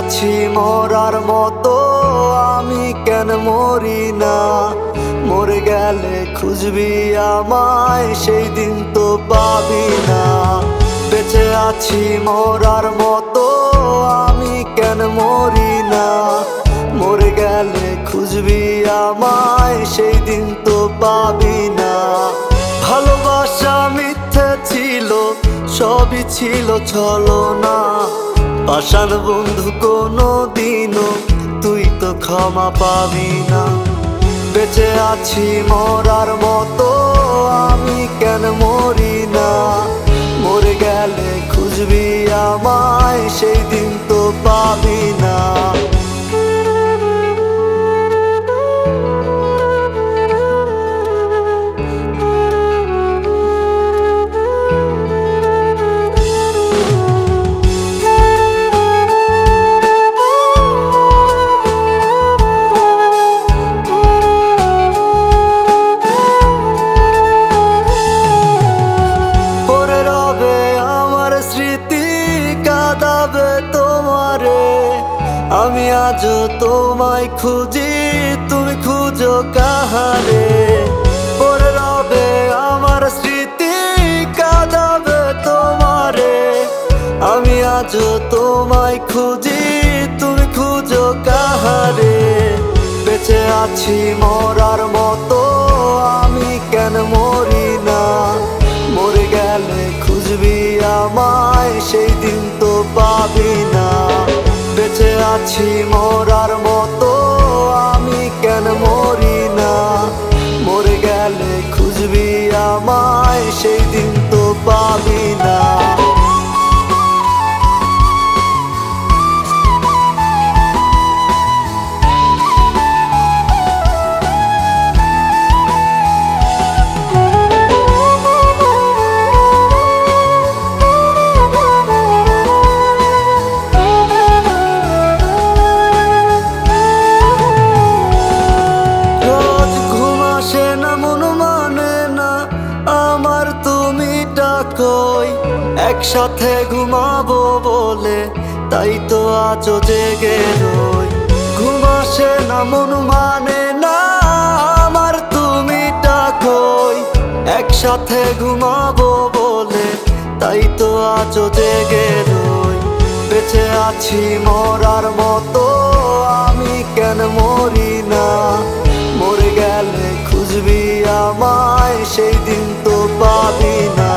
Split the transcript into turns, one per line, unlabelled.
আছি মরার মতো, আমি কেন মরি না? মরে গেলে খুঁজবি আমায়, সেই দিন তো পাবি না। বেঁচে আছি মরার মতো, আমি কেন মরি না? মরে গেলে খুঁজবি আমায়, সেই দিন তো পাবি না। ভালোবাসা মিথ্যে ছিল, সবই ছিল ছলনা। পাষাণ বন্ধু কোনো দিনও তুই তো ক্ষমা পাবি না। বেঁচে আছি মরার মতো, আমি কেন মরি না? মরে গেলে খুঁজবি আমায়, সেই দিন তো পাবি না। আমি আজও তোমায় খুঁজি, তুমি খুঁজো কাহারে? পড়ে রবে আমার স্মৃতি, কাঁদাবে তোমারে। আমি আজও তোমায় খুঁজি, তুমি খুঁজো কাহারে? বেঁচে আছি মরার মতো, আমি কেন মরি না? মরে গেলে খুঁজবি আমায়, সেই দিন তো পাবি না। বেঁচে আছি মরার মতো, আমি কেন মরি না? মরে গেলে খুঁজবি আমায়, সেই দিন তো পাবি না। একসাথে ঘুমাবো বলে তাই তো আজও জেগে রই। ঘুম আসে না, মন মানে না আমার, তুমি ডাকোই। একসাথে ঘুমাবো বলে তাই তো আজও জেগে রই। বেঁচে আছি মরার মতো, আমি কেন মরি না? মরে গেলে খুঁজবি আমায়, সেই দিন তো পাবি না।